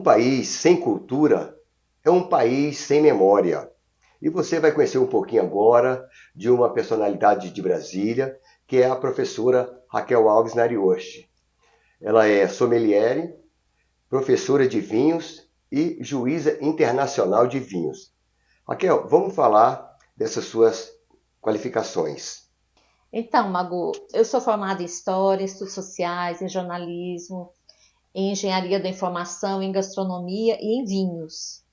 país sem cultura é um país sem memória. E você vai conhecer um pouquinho agora de uma personalidade de Brasília, que é a professora Raquel Alves Narioshi. Ela é sommelier, professora de vinhos e juíza internacional de vinhos. Raquel, vamos falar dessas suas qualificações. Então, Magu, eu sou formada em História, Estudos Sociais, em Jornalismo, em Engenharia da Informação, em Gastronomia e em Vinhos.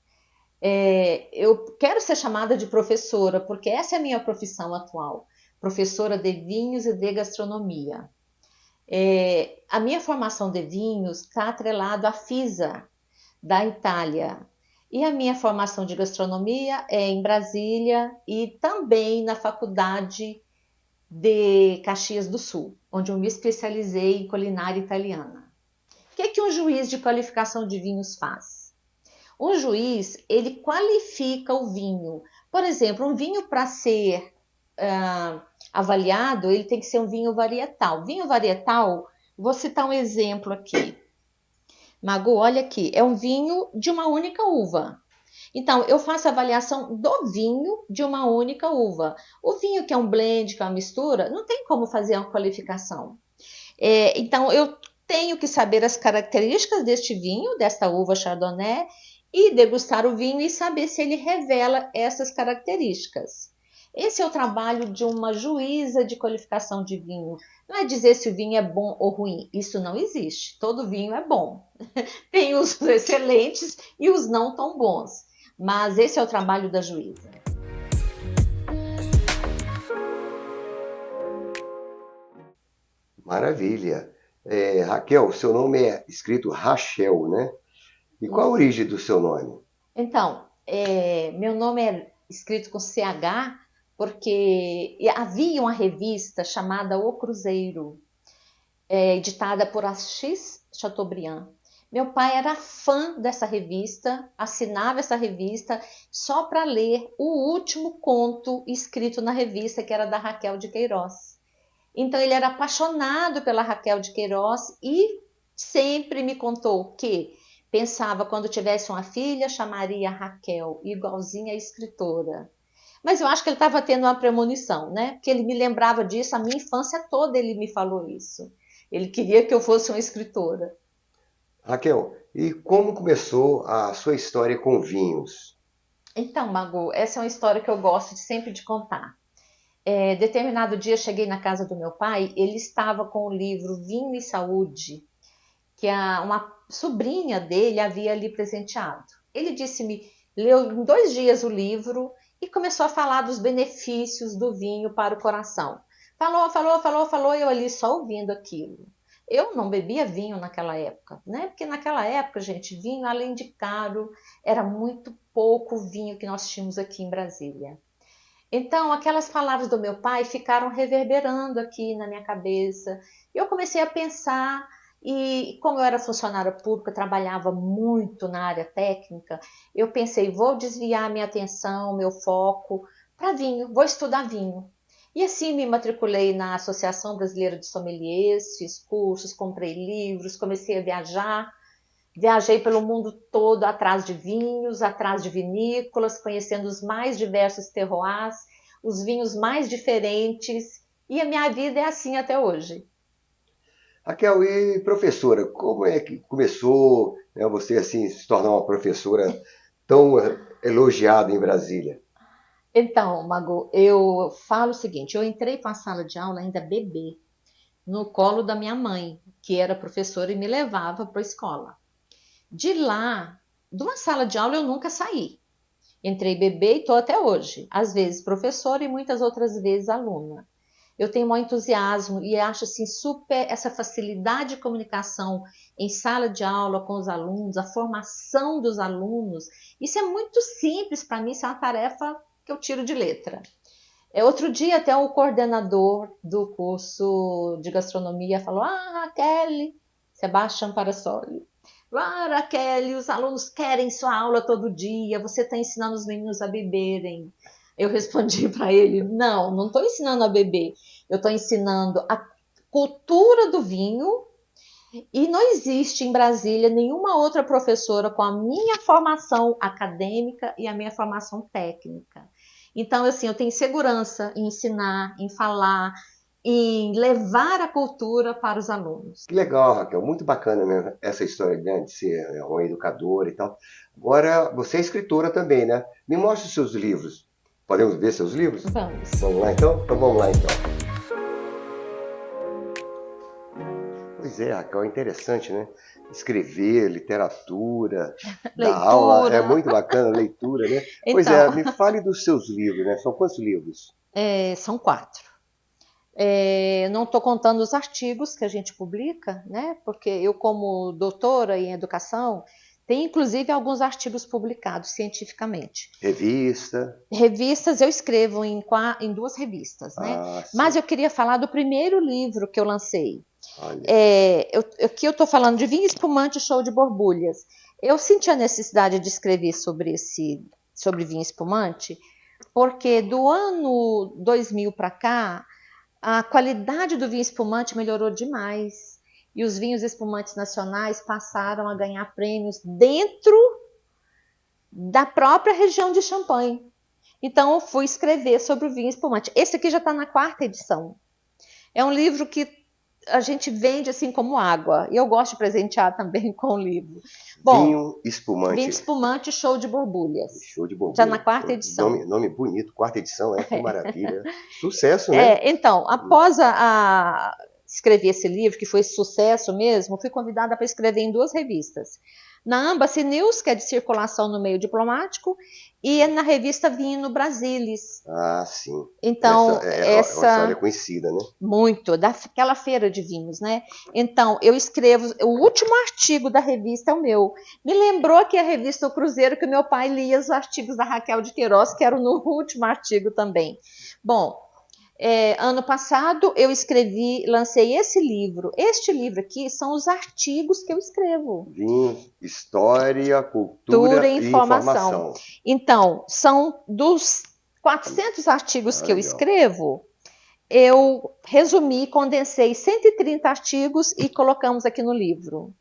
Eu quero ser chamada de professora, porque essa é a minha profissão atual, professora de vinhos e de gastronomia. A minha formação de vinhos está atrelada à FISA, da Itália. E a minha formação de gastronomia é em Brasília e também na Faculdade de Caxias do Sul, onde eu me especializei em culinária italiana. O que um juiz de qualificação de vinhos faz? Um juiz, ele qualifica o vinho. Por exemplo, um vinho para ser avaliado, ele tem que ser um vinho varietal. Vinho varietal, vou citar um exemplo aqui. Magu, olha aqui, é um vinho de uma única uva. Então, eu faço a avaliação do vinho de uma única uva. O vinho que é um blend, que é uma mistura, não tem como fazer uma qualificação. Então, eu tenho que saber as características deste vinho, desta uva Chardonnay, e degustar o vinho e saber se ele revela essas características. Esse é o trabalho de uma juíza de qualificação de vinho. Não é dizer se o vinho é bom ou ruim. Isso não existe. Todo vinho é bom. Tem os excelentes e os não tão bons. Mas esse é o trabalho da juíza. Maravilha. Raquel, seu nome é escrito Rachel, né? E qual a Isso. origem do seu nome? Então, meu nome é escrito com CH porque havia uma revista chamada O Cruzeiro, editada por Assis Chateaubriand. Meu pai era fã dessa revista, assinava essa revista só para ler o último conto escrito na revista, que era da Raquel de Queiroz. Então ele era apaixonado pela Raquel de Queiroz e sempre me contou que pensava quando tivesse uma filha, chamaria Raquel, igualzinha a escritora. Mas eu acho que ele estava tendo uma premonição, né? Porque ele me lembrava disso, a minha infância toda ele me falou isso. Ele queria que eu fosse uma escritora. Raquel, e como começou a sua história com vinhos? Então, Magu, essa é uma história que eu gosto sempre de contar. Determinado dia cheguei na casa do meu pai, ele estava com o livro Vinho e Saúde, que uma sobrinha dele havia lhe presenteado. Ele disse-me, leu em 2 dias o livro e começou a falar dos benefícios do vinho para o coração. Falou, falou, falou, falou, eu ali só ouvindo aquilo. Eu não bebia vinho naquela época, né? Porque naquela época, gente, vinho, além de caro, era muito pouco o vinho que nós tínhamos aqui em Brasília. Então, aquelas palavras do meu pai ficaram reverberando aqui na minha cabeça. Eu comecei a pensar, e como eu era funcionária pública, trabalhava muito na área técnica, eu pensei, vou desviar minha atenção, meu foco para vinho, vou estudar vinho. E assim me matriculei na Associação Brasileira de Sommeliers, fiz cursos, comprei livros, comecei a viajar. Viajei pelo mundo todo atrás de vinhos, atrás de vinícolas, conhecendo os mais diversos terroirs, os vinhos mais diferentes, e a minha vida é assim até hoje. Raquel, e professora, como é que começou, né, você assim se tornar uma professora tão elogiada em Brasília? Então, Mago, eu falo o seguinte: eu entrei para a sala de aula ainda bebê, no colo da minha mãe, que era professora e me levava para a escola. De lá, de uma sala de aula, eu nunca saí. Entrei bebê e estou até hoje. Às vezes professora e muitas outras vezes aluna. Eu tenho um entusiasmo e acho assim super essa facilidade de comunicação em sala de aula com os alunos, a formação dos alunos. Isso é muito simples para mim, isso é uma tarefa que eu tiro de letra. Outro dia até o coordenador do curso de gastronomia falou: "Ah, Raquel, Sebastião Parassoli. Ah, Raquel, os alunos querem sua aula todo dia, você está ensinando os meninos a beberem." Eu respondi para ele: não, não estou ensinando a beber, eu estou ensinando a cultura do vinho E não existe em Brasília nenhuma outra professora com a minha formação acadêmica e a minha formação técnica. Então, assim, eu tenho segurança em ensinar, em falar, em levar a cultura para os alunos. Que legal, Raquel. Muito bacana, né? Essa história, né, de ser, né, uma educadora e tal. Agora, você é escritora também, né? Me mostre os seus livros. Podemos ver seus livros? Vamos. Vamos lá então? Então vamos lá então. Pois é, Raquel, é interessante, né? Escrever, literatura, dar aula, é Leitura. muito bacana, leitura, né? Pois é, Então, me fale dos seus livros, né? São quantos livros? são 4. Não estou contando os artigos que a gente publica, né? Porque eu, como doutora em educação, tenho inclusive alguns artigos publicados cientificamente. Revista? Revistas eu escrevo em 2 revistas, né? Ah, Mas sim. eu queria falar do primeiro livro que eu lancei. Olha, Aqui eu estou falando de Vinho Espumante e Show de Borbulhas. Eu senti a necessidade de escrever sobre vinho espumante, porque do ano 2000 para cá, a qualidade do vinho espumante melhorou demais. E os vinhos espumantes nacionais passaram a ganhar prêmios dentro da própria região de Champagne. Então, eu fui escrever sobre o vinho espumante. Esse aqui já está na 4ª edição. É um livro que a gente vende assim como água. E eu gosto de presentear também com o livro. Bom, vinho espumante. Vinho Espumante Show de Borbulhas. Show de Já na borbulha. 4ª edição. Nome bonito, 4ª edição, que maravilha. Sucesso, né? Então, após escrever esse livro, que foi sucesso mesmo, fui convidada para escrever em 2 revistas. Na Embassy News, que é de circulação no meio diplomático, e na revista Vinho Brasilis. Ah, sim. Então, é uma história conhecida, né? muito, daquela feira de vinhos, né? Então, eu escrevo, o último artigo da revista é o meu. Me lembrou que a revista O Cruzeiro, que meu pai lia os artigos da Raquel de Queiroz, que eram no último artigo também. Bom, ano passado eu lancei esse livro. Este livro aqui são os artigos que eu escrevo. Vinho, história, cultura e informação. Então, são dos 400 artigos que eu escrevo, eu resumi, condensei 130 artigos e colocamos aqui no livro.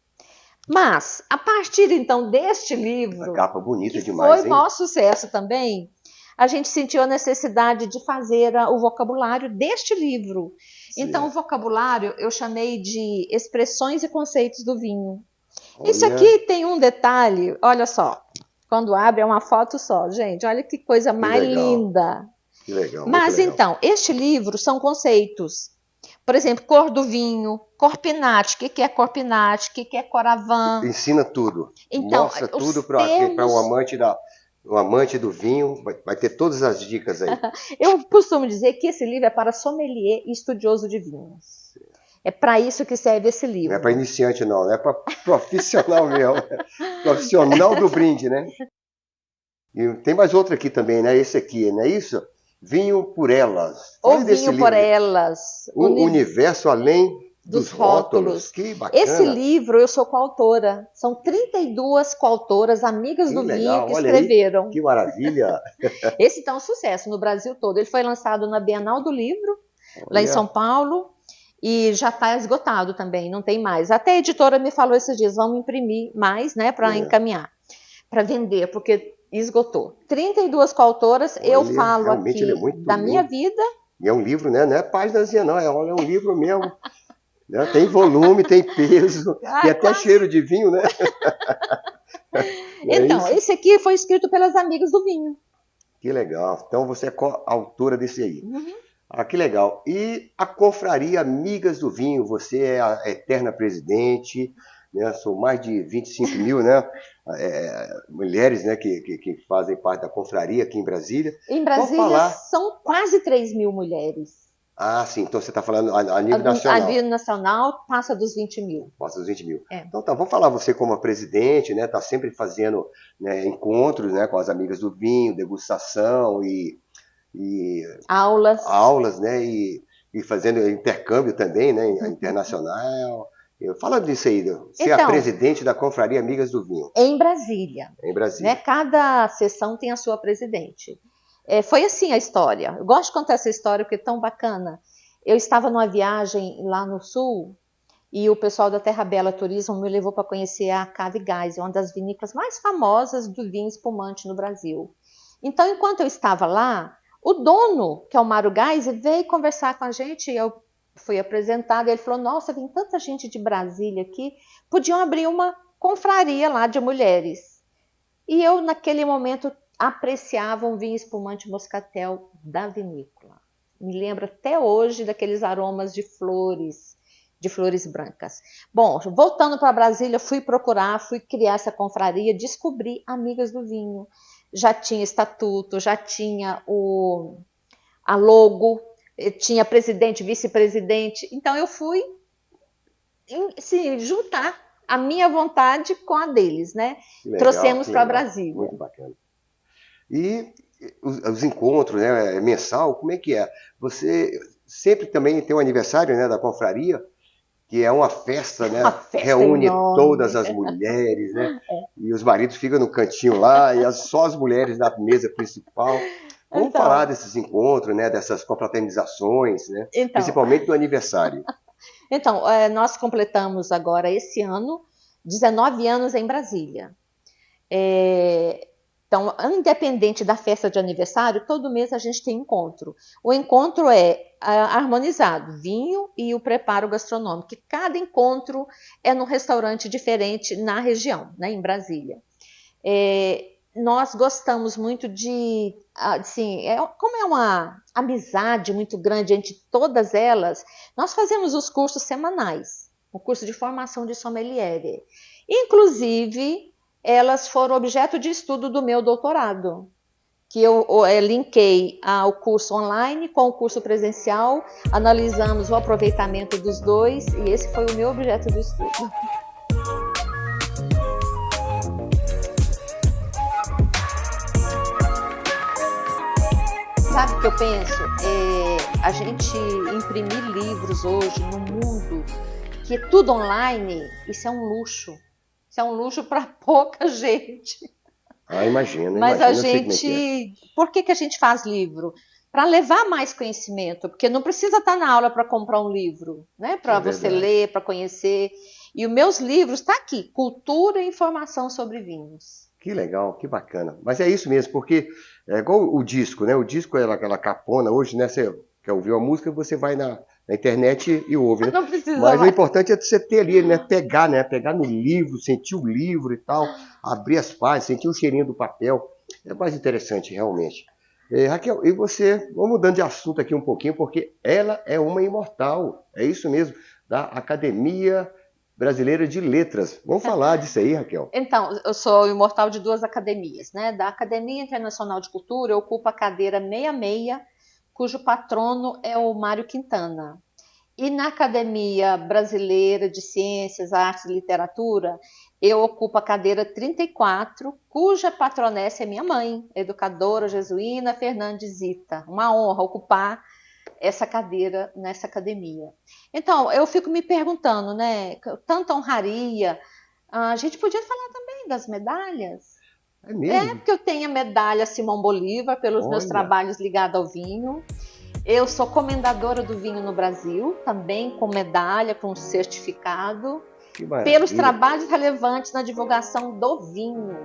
Mas, a partir então deste livro, a capa bonita que demais, foi o maior sucesso também, a gente sentiu a necessidade de fazer o vocabulário deste livro. Sim. Então, o vocabulário eu chamei de expressões e conceitos do vinho. Olha. Isso aqui tem um detalhe, olha só, quando abre é uma foto só, gente, olha que coisa mais linda. Que legal. Mas legal. Então, este livro são conceitos. Por exemplo, cor do vinho, corpinate, o que é corpinate, o que é coravã. Ensina tudo. Então, mostra tudo para o amante do vinho, vai ter todas as dicas aí. Eu costumo dizer que esse livro é para sommelier e estudioso de vinhos. É para isso que serve esse livro. Não é para iniciante não é para profissional mesmo. Profissional do brinde, né? E tem mais outro aqui também, né? Esse aqui, não é isso? Vinho por Elas. O Vinho por Elas. O universo além dos rótulos. Que bacana. Esse livro eu sou coautora. São 32 coautoras, amigas do vinho, que escreveram. Aí, que maravilha. Esse está um sucesso no Brasil todo. Ele foi lançado na Bienal do Livro, lá em São Paulo, e já está esgotado também, não tem mais. Até a editora me falou esses dias, vamos imprimir mais, né, para encaminhar, para vender, porque esgotou. 32 coautoras, eu falo aqui da minha vida. E é um livro, né? Não é páginazinha, não. É um livro mesmo. Né? Tem volume, tem peso, tem até cheiro de vinho, né? Então, esse aqui foi escrito pelas amigas do vinho. Que legal. Então você é coautora desse aí. Uhum. Ah, que legal. E a Confraria Amigas do Vinho, você é a eterna presidente, né? São mais de 25 mil, né? Mulheres, né, que fazem parte da confraria aqui em Brasília. Em Brasília são quase 3 mil mulheres. Ah, sim. Então você está falando a nível nacional. A nível nacional passa dos 20 mil. Passa dos 20 mil. Então tá, vamos falar você como a presidente, né? Está sempre fazendo, né, encontros, né, com as amigas do vinho, degustação e aulas, né? E fazendo intercâmbio também, né? Internacional. Fala disso aí, você é a presidente da Confraria Amigas do Vinho. Em Brasília. Em Brasília. Né? Cada sessão tem a sua presidente. Foi assim a história. Eu gosto de contar essa história porque é tão bacana. Eu estava numa viagem lá no sul e o pessoal da Terra Bela Turismo me levou para conhecer a Cave Gás, uma das vinícolas mais famosas do vinho espumante no Brasil. Então, enquanto eu estava lá, o dono, que é o Mário Gás, veio conversar com a gente, e eu fui apresentada, ele falou, nossa, vem tanta gente de Brasília aqui, podiam abrir uma confraria lá de mulheres. E eu, naquele momento, apreciava um vinho espumante moscatel da vinícola. Me lembro até hoje daqueles aromas de flores brancas. Bom, voltando para Brasília, fui criar essa confraria, descobri Amigas do Vinho. Já tinha estatuto, já tinha a logo, tinha presidente, vice-presidente. Então eu fui juntar a minha vontade com a deles, né? Legal, trouxemos para Brasília. Muito bacana. E os encontros, né, mensal, como é que é? Você sempre também tem um aniversário, né, da confraria, que é uma festa, né? Reúne enorme. Todas as mulheres, né? E os maridos ficam no cantinho lá, e só as mulheres na mesa principal. Vamos falar desses encontros, né? Dessas confraternizações, né? Principalmente do aniversário. Então, nós completamos agora, esse ano, 19 anos em Brasília. Então, independente da festa de aniversário, todo mês a gente tem encontro. O encontro é harmonizado, vinho e o preparo gastronômico. Cada encontro é num restaurante diferente na região, né, em Brasília. Nós gostamos muito de, assim, como é uma amizade muito grande entre todas elas, nós fazemos os cursos semanais, o curso de formação de sommelier. Inclusive, elas foram objeto de estudo do meu doutorado, que eu linkei ao curso online com o curso presencial, analisamos o aproveitamento dos dois, e esse foi o meu objeto de estudo. Sabe o que eu penso? A gente imprimir livros hoje no mundo, que é tudo online, isso é um luxo. Isso é um luxo para pouca gente. Imagina. Mas a gente... Por que a gente faz livro? Para levar mais conhecimento, porque não precisa estar na aula para comprar um livro, né? Para você ler, para conhecer. E os meus livros estão aqui, Cultura e Informação sobre Vinhos. Que legal, que bacana. Mas é isso mesmo, porque é igual o disco, né? O disco é aquela capona. Hoje, né? Você quer ouvir uma música, você vai na internet e ouve, né? Não precisa Mas mais. O importante é você ter ali, né? Pegar no livro, sentir o livro e tal, abrir as páginas, sentir o cheirinho do papel. É mais interessante, realmente. Raquel, e você, vamos mudando de assunto aqui um pouquinho, porque ela é uma imortal, é isso mesmo, da Academia Brasileira de Letras. Vamos falar disso aí, Raquel. Então, eu sou imortal de duas academias, né? Da Academia Internacional de Cultura, eu ocupo a cadeira 66, cujo patrono é o Mário Quintana. E na Academia Brasileira de Ciências, Artes e Literatura, eu ocupo a cadeira 34, cuja patronessa é minha mãe, educadora jesuína Fernandes Zita. Uma honra ocupar essa cadeira nessa academia. Então, eu fico me perguntando, né? Tanta honraria. A gente podia falar também das medalhas. É mesmo? Porque eu tenho a medalha Simão Bolívar pelos meus trabalhos ligados ao vinho. Eu sou comendadora do vinho no Brasil, também com medalha, com certificado, pelos trabalhos relevantes na divulgação do vinho.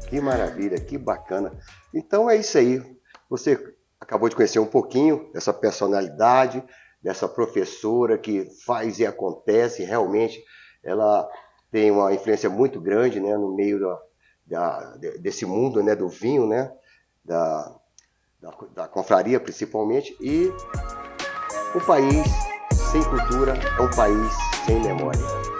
Que maravilha, que bacana. Então é isso aí. Você acabou de conhecer um pouquinho dessa personalidade, dessa professora que faz e acontece. Realmente, ela tem uma influência muito grande, né, no meio desse mundo, né, do vinho, né, da confraria principalmente. E um país sem cultura é um país sem memória.